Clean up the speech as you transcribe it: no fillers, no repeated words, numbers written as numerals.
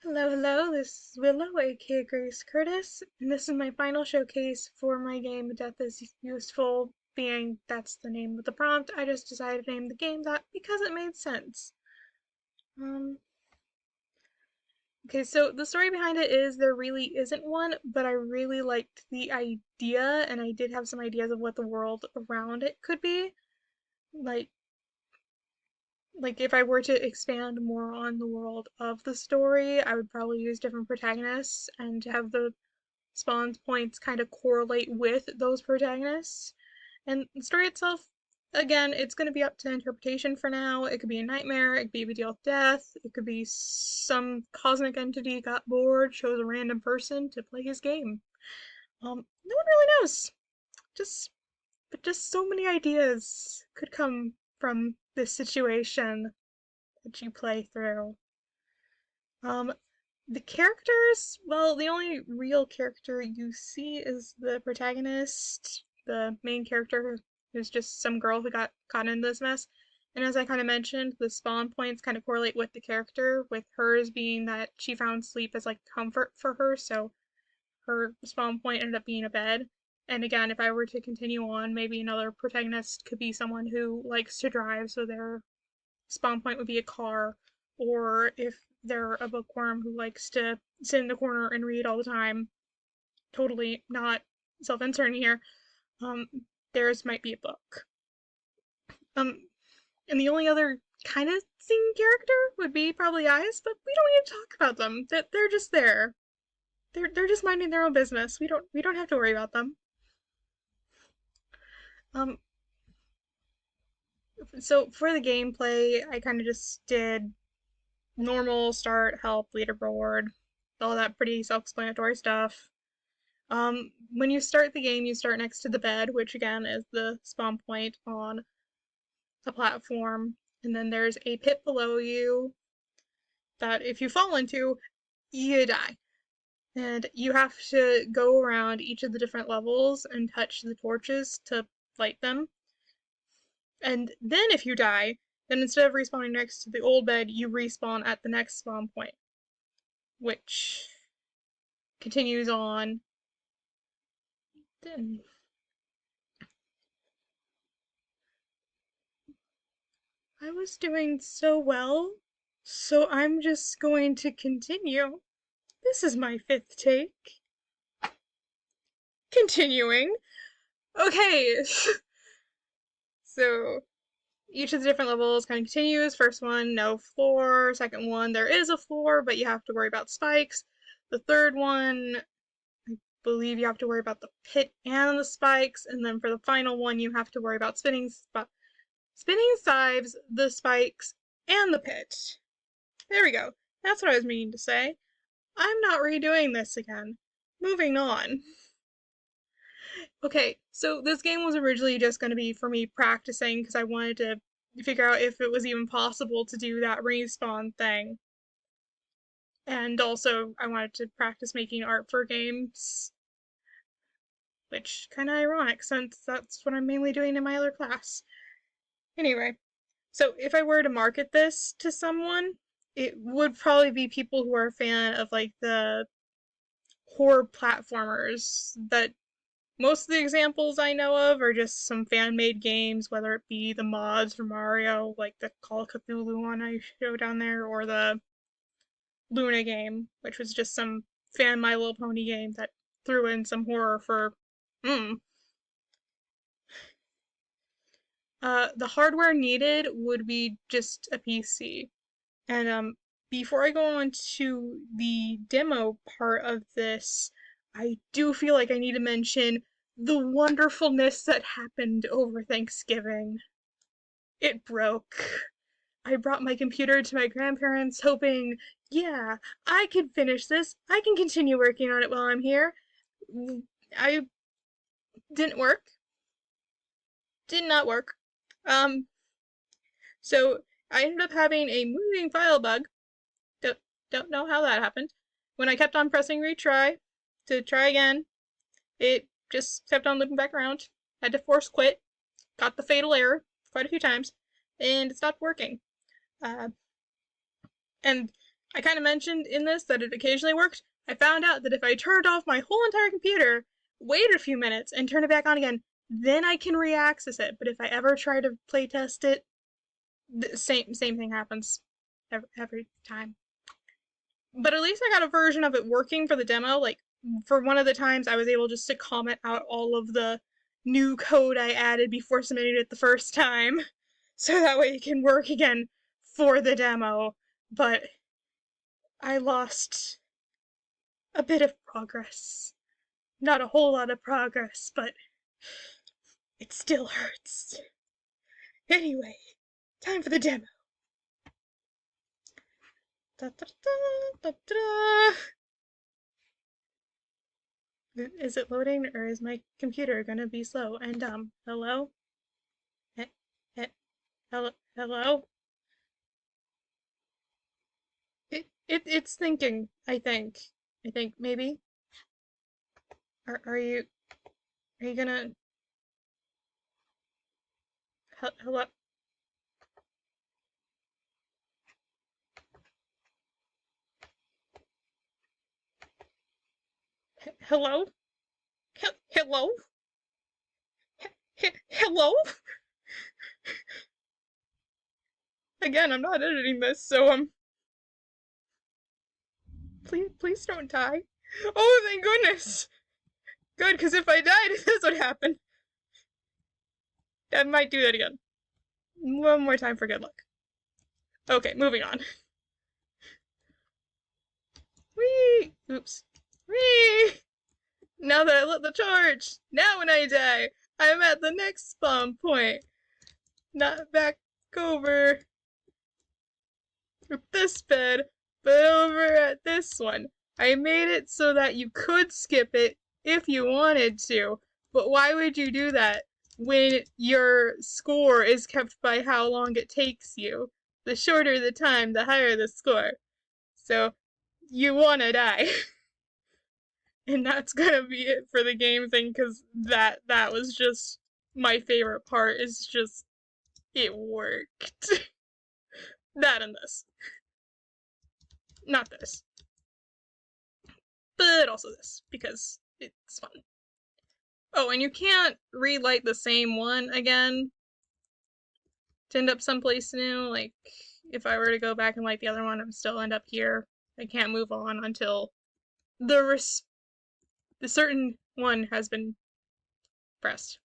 Hello, this is Willow, aka Grace Curtis, and this is my final showcase for my game Death is Useful, being that's the name of the prompt. I just decided to name the game that because it made sense. Um, okay, so the story behind it is there really isn't one, but I really liked the idea, and I did have some ideas of what the world around it could be. Like, like if I were to expand more on the world of the story, I would probably use different protagonists and to have the spawn points kind of correlate with those protagonists. And the story itself, again, it's going to be up to interpretation for now. It could be a nightmare, it could be a deal with death, it could be some cosmic entity got bored, chose a random person to play his game. No one really knows. Just, but just so many ideas could come from this situation that you play through. Um, the characters, well, the only real character you see is the protagonist, the main character who's just some girl who got caught in this mess. And as I kind of mentioned, the spawn points kind of correlate with the character, with hers being that she found sleep as like comfort for her, so her spawn point ended up being a bed. And again, if I were to continue on, maybe another protagonist could be someone who likes to drive, so their spawn point would be a car, or if they're a bookworm who likes to sit in the corner and read all the time, totally not self-inserting here, um, theirs might be a book. Um, and the only other kind of thing character would be probably Eyes, but we don't need to talk about them. They're just there. They're just minding their own business. We don't have to worry about them. Um, so for the gameplay, I kind of just did normal start, help, leaderboard, all that pretty self-explanatory stuff. When you start the game, you start next to the bed, which again is the spawn point on a platform, and then there's a pit below you that if you fall into, you die. And you have to go around each of the different levels and touch the torches to light them. And then if you die, then instead of respawning next to the old bed, you respawn at the next spawn point, which continues on. Then I was doing so well, so I'm just going to continue. This is my fifth take. Continuing. Okay. So each of the different levels kind of continues. First one, no floor. Second one, there is a floor, but you have to worry about spikes. The third one, I believe you have to worry about the pit and the spikes. And then for the final one, you have to worry about spinning sides, the spikes, and the pit. There we go. That's what I was meaning to say. I'm not redoing this again. Moving on. Okay, so this game was originally just going to be for me practicing because I wanted to figure out if it was even possible to do that respawn thing. And also, I wanted to practice making art for games, which kind of ironic since that's what I'm mainly doing in my other class. Anyway, so if I were to market this to someone, it would probably be people who are a fan of like the horror platformers that most of the examples I know of are just some fan-made games, whether it be the mods for Mario, like the Call of Cthulhu one I showed down there, or the Luna game, which was just some fan My Little Pony game that threw in some horror for the hardware needed would be just a PC. And before I go on to the demo part of this, I do feel like I need to mention the wonderfulness that happened over Thanksgiving. It broke. I brought my computer to my grandparents, hoping, yeah, I can finish this. I can continue working on it while I'm here. I didn't work. Did not work. Um, so I ended up having a moving file bug. Don't, don't know how that happened. When I kept on pressing retry to try again, it just kept on looping back around. Had to force quit. Got the fatal error quite a few times, and it stopped working. Uh, and I kind of mentioned in this that it occasionally worked. I found out that if I turned off my whole entire computer, wait a few minutes, and turn it back on again, then I can re-access it. But if I ever try to playtest it, the same thing happens every time. But at least I got a version of it working for the demo. Like, for one of the times, I was able just to comment out all of the new code I added before submitting it the first time, so that way it can work again for the demo. But I lost a bit of progress. Not a whole lot of progress, but it still hurts. Anyway, time for the demo. Da, da, da, da, da. Is it loading or is my computer gonna be slow and dumb? Hello? Eh, eh, hello? It's thinking, I think. I think maybe. Are you gonna hello? Hello? Hello? Hello? Again, I'm not editing this, so please don't die. Oh, thank goodness. Good, because if I died, this would happen. I might do that again. One more time for good luck. Okay, moving on. Whee! Oops. Whee! Now that I lit the torch, now when I die, I'm at the next spawn point. Not back over this bed, but over at this one. I made it so that you could skip it if you wanted to, but why would you do that when your score is kept by how long it takes you? The shorter the time, the higher the score. So you wanna die. And that's gonna be it for the game thing, because that was just my favorite part, is just it worked. That and this. Not this. But also this, because it's fun. Oh, and you can't relight the same one again to end up someplace new. Like, if I were to go back and light the other one, I'm still end up here. I can't move on until the certain one has been pressed.